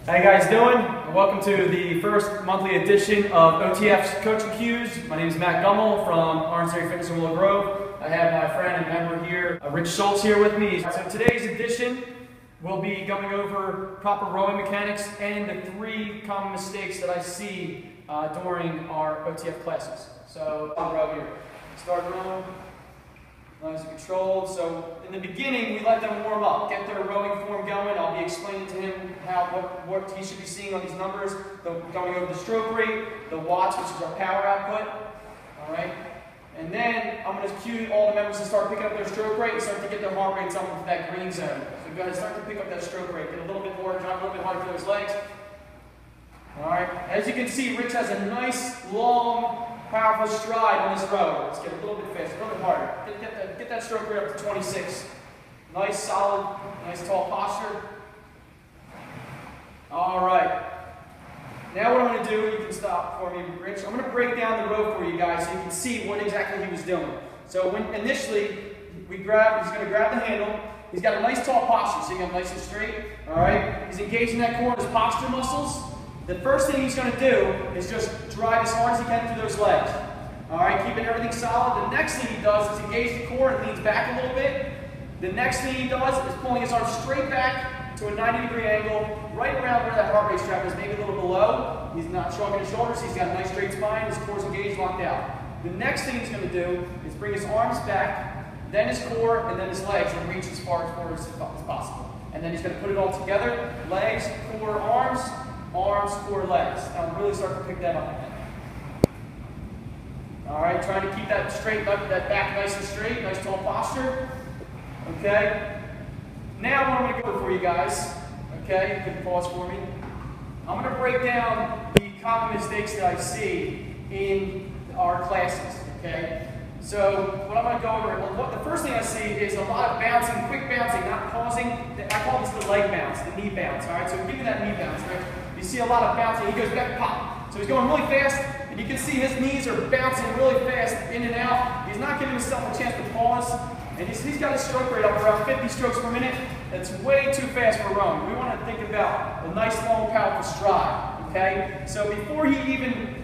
How you guys doing? Welcome to the first monthly edition of OTF's Coaching Cues. My name is Matt Gummel from Orange Theory Fitness in Willow Grove. I have my friend and member here, Rich Schultz, here with me. So today's edition, we'll be going over proper rowing mechanics and the 3 common mistakes that I see during our OTF classes. So I'll row here. Start rowing. Nice and controlled. So in the beginning, we let them warm up, get their rowing form going. I'll be explaining to him what he should be seeing on these numbers. Going over the stroke rate, the watts, which is our power output. All right. And then I'm going to cue all the members to start picking up their stroke rate and start to get their heart rates up into that green zone. So go ahead and start to pick up that stroke rate. Get a little bit more, drive a little bit harder through those legs. All right. As you can see, Rich has a nice, long, powerful stride on this row. Let's get a little bit faster, a little bit harder. Get that stroke rate up to 26. Nice, solid, nice tall posture. All right. Now what I'm going to do, you can stop for me, Rich. I'm going to break down the row for you guys so you can see what exactly he was doing. So when initially, he's going to grab the handle. He's got a nice tall posture, so you got nice and straight. All right. He's engaging that core in his posture muscles. The first thing he's going to do is just drive as hard as he can through those legs. All right, keeping everything solid. The next thing he does is engage the core and leans back a little bit. The next thing he does is pulling his arms straight back to a 90-degree angle, right around where that heart rate strap is, maybe a little below. He's not shrugging his shoulders. He's got a nice straight spine. His core's engaged, locked out. The next thing he's going to do is bring his arms back, then his core, and then his legs, and reach as far forward as possible. And then he's going to put it all together: legs, core, arms, core, legs. Now really start to pick that up again. All right, trying to keep that straight, that back nice and straight, nice tall posture. Okay. Now what I'm going to go for you guys. Okay, you can pause for me. I'm going to break down the common mistakes that I see in our classes. Okay. So what I'm going to go over, well, the first thing I see is a lot of bouncing, quick bouncing, not pausing. I call this the leg bounce, the knee bounce. All right, so give me that knee bounce. Right? You see a lot of bouncing. He goes back, pop. So he's going really fast, and you can see his knees are bouncing really fast in and out. He's not giving himself a chance to pause, and he's got his stroke rate up around 50 strokes per minute. That's way too fast for rowing. We want to think about a nice, long, powerful stride. Okay. So before he even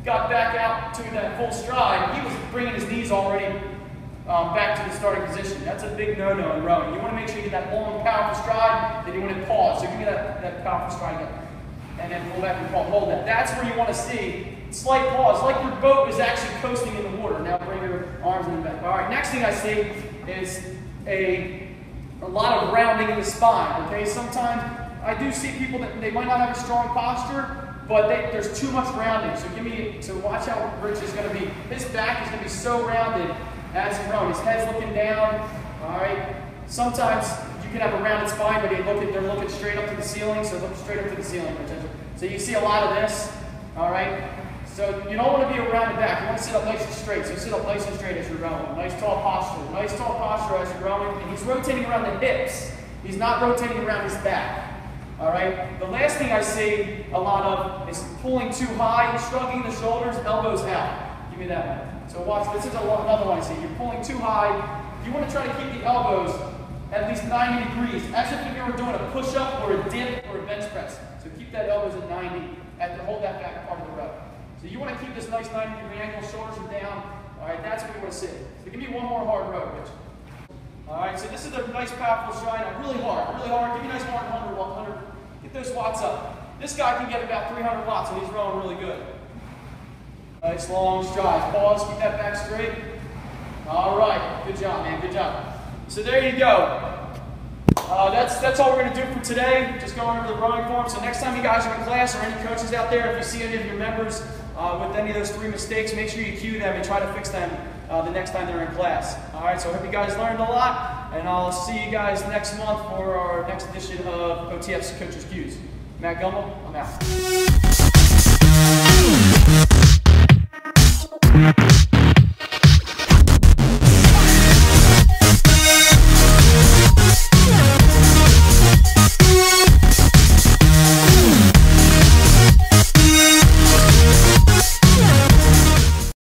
got back out to that full stride, he was bringing his knees already back to the starting position. That's a big no-no in rowing. You want to make sure you get that long, powerful stride, then you want to pause. So give me that powerful stride again. And then pull back and hold that. That's where you want to see slight pause, like your boat is actually coasting in the water. Now bring your arms in the back. All right, next thing I see is a lot of rounding in the spine. Okay, sometimes I do see people that they might not have a strong posture, but there's too much rounding. So watch how Rich is going to be. His back is going to be so rounded as he's rowing. His head's looking down. All right. Sometimes you can have a rounded spine, but they're looking straight up to the ceiling. So look straight up to the ceiling. So you see a lot of this. All right. So you don't want to be a rounded back. You want to sit up nice and straight. So sit up nice and straight as you're rowing. Nice tall posture. Nice tall posture as you're rowing. And he's rotating around the hips. He's not rotating around his back. All right. The last thing I see a lot of is pulling too high, shrugging the shoulders, elbows out. Give me that one. So watch. This is another one I see. You're pulling too high. You want to try to keep the elbows at least 90 degrees, as if you were doing a push-up or a dip or a bench press. So keep that elbows at 90. Hold that back part of the row. So you want to keep this nice 90-degree angle, shoulders are down. All right, that's what you want to see. So give me one more hard row, Rich. All right, so this is a nice, powerful stride. Really hard, really hard. Give me a nice hard 100. Get those watts up. This guy can get about 300 watts, and he's rowing really good. Nice long stride. Pause. Keep that back straight. All right. Good job, man. Good job. So there you go. That's all we're going to do for today. Just going over the rowing form. So next time you guys are in class, or any coaches out there, if you see any of your members with any of those 3 mistakes, make sure you cue them and try to fix them the next time they're in class. All right. So I hope you guys learned a lot, and I'll see you guys next month for our next edition of OTF's Coach's Cues. Matt Gummel, I'm out.